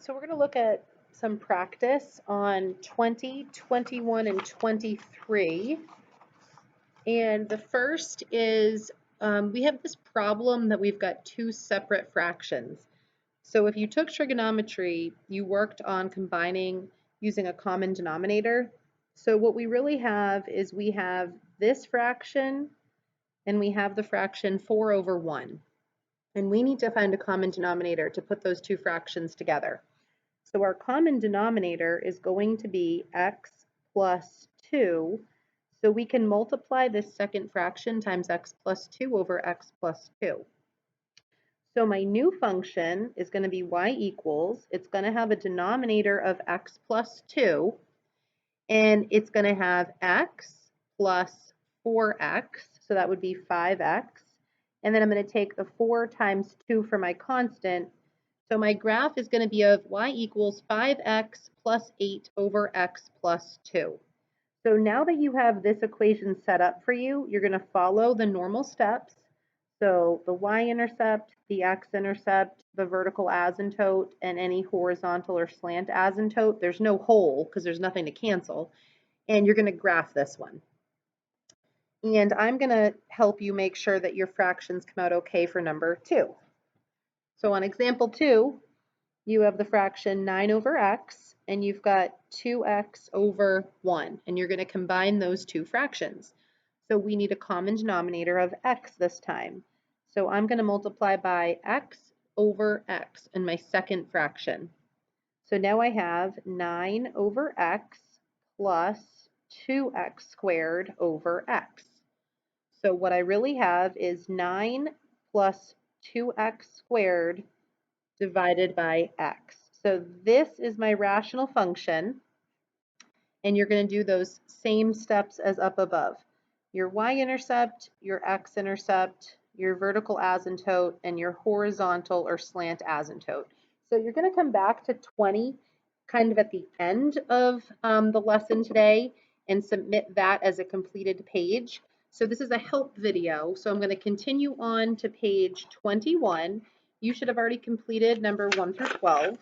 So we're going to look at some practice on 20, 21, and 23. And the first is we have this problem that we've got two separate fractions. So if you took trigonometry, you worked on combining using a common denominator. So what we really have is we have this fraction and we have the fraction 4 over 1. And we need to find a common denominator to put those two fractions together. So our common denominator is going to be x plus 2. So we can multiply this second fraction times x plus 2 over x plus 2. So my new function is going to be y equals, it's going to have a denominator of x plus 2, and it's going to have x plus 4x, so that would be 5x. And then I'm going to take the 4 times 2 for my constant. So my graph is going to be of y equals 5x plus 8 over x plus 2. So now that you have this equation set up for you, you're going to follow the normal steps. So the y-intercept, the x-intercept, the vertical asymptote, and any horizontal or slant asymptote. There's no hole because there's nothing to cancel. And you're going to graph this one. And I'm going to help you make sure that your fractions come out okay for number 2. So on example 2, you have the fraction 9 over x, and you've got 2x over 1, and you're going to combine those two fractions. So we need a common denominator of x this time. So I'm going to multiply by x over x in my second fraction. So now I have 9 over x plus 2x squared over x. So what I really have is 9 plus 2x squared divided by x. So this is my rational function, and you're going to do those same steps as up above. Your y-intercept, your x-intercept, your vertical asymptote, and your horizontal or slant asymptote. So you're going to come back to 20 kind of at the end of the lesson today and submit that as a completed page. So this is a help video, so I'm going to continue on to page 21. You should have already completed number 1 through 12.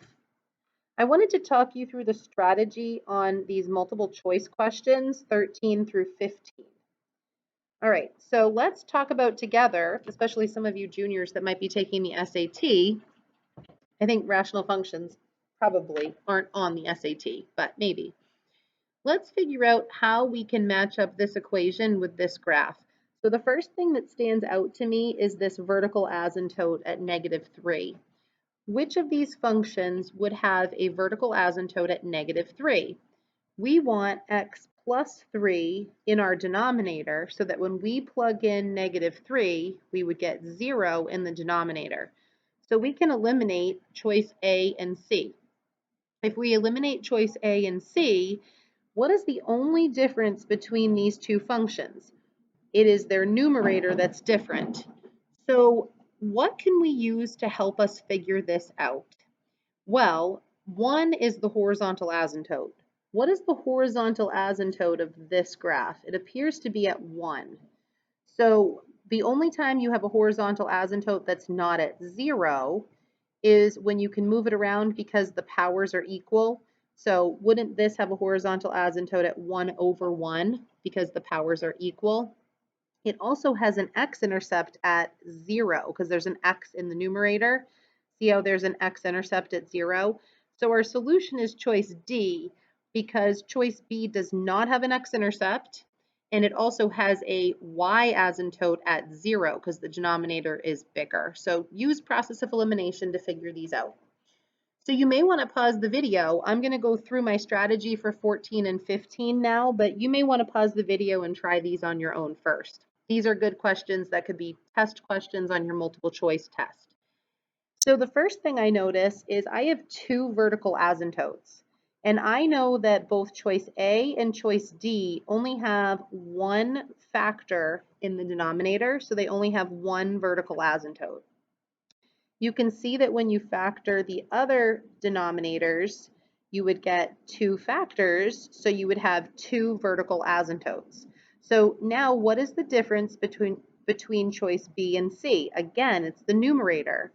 I wanted to talk you through the strategy on these multiple choice questions, 13 through 15. All right, so let's talk about together, especially some of you juniors that might be taking the SAT. I think rational functions probably aren't on the SAT, but maybe. Let's figure out how we can match up this equation with this graph. So the first thing that stands out to me is this vertical asymptote at -3. Which of these functions would have a vertical asymptote at -3? We want x plus 3 in our denominator so that when we plug in -3, we would get 0 in the denominator. So we can eliminate choice A and C. If we eliminate choice A and C, what is the only difference between these two functions? It is their numerator that's different. So what can we use to help us figure this out? Well, 1 is the horizontal asymptote. What is the horizontal asymptote of this graph? It appears to be at 1. So the only time you have a horizontal asymptote that's not at 0 is when you can move it around because the powers are equal. So wouldn't this have a horizontal asymptote at 1 over 1 because the powers are equal? It also has an x-intercept at 0 because there's an x in the numerator. See how there's an x-intercept at 0? So our solution is choice D because choice B does not have an x-intercept, and it also has a y-asymptote at 0 because the denominator is bigger. So use process of elimination to figure these out. So you may want to pause the video. I'm going to go through my strategy for 14 and 15 now, but you may want to pause the video and try these on your own first. These are good questions that could be test questions on your multiple choice test. So the first thing I notice is I have two vertical asymptotes. And I know that both choice A and choice D only have one factor in the denominator, so they only have one vertical asymptote. You can see that when you factor the other denominators, you would get two factors, so you would have two vertical asymptotes. So now what is the difference between choice B and C? Again, it's the numerator.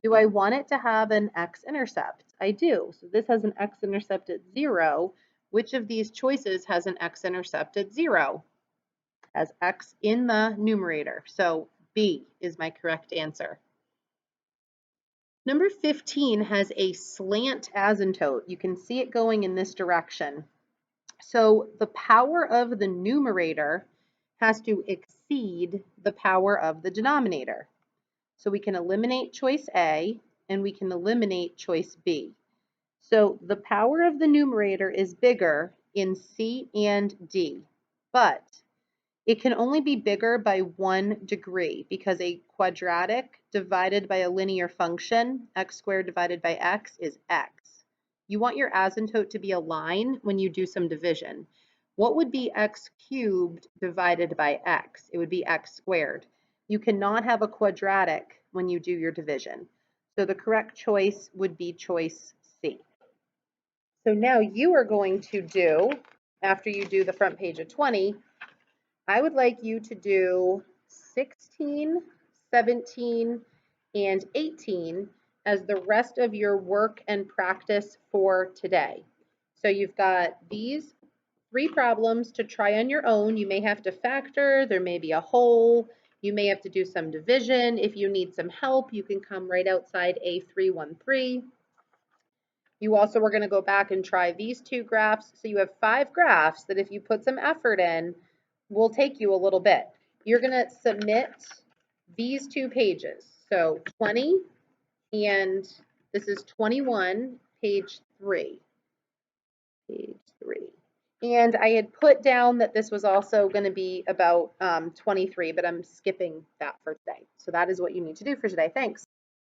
Do I want it to have an x-intercept? I do. So this has an x-intercept at 0. Which of these choices has an x-intercept at 0? Has x in the numerator. So B is my correct answer. Number 15 has a slant asymptote. You can see it going in this direction. So the power of the numerator has to exceed the power of the denominator. So we can eliminate choice A and we can eliminate choice B. So the power of the numerator is bigger in C and D, but it can only be bigger by 1 degree because a quadratic divided by a linear function, x squared divided by x, is x. You want your asymptote to be a line when you do some division. What would be x cubed divided by x? It would be x squared. You cannot have a quadratic when you do your division. So the correct choice would be choice C. So now you are going to do, after you do the front page of 20, I would like you to do 16, 17, and 18 as the rest of your work and practice for today. So you've got these 3 problems to try on your own. You may have to factor, there may be a whole, you may have to do some division. If you need some help, you can come right outside A313. You also are going to go back and try these 2 graphs. So you have 5 graphs that if you put some effort in, will take you a little bit. You're going to submit these 2 pages. So 20 and this is 21, page 3. Page 3. And I had put down that this was also going to be about 23, but I'm skipping that for today. So that is what you need to do for today. Thanks.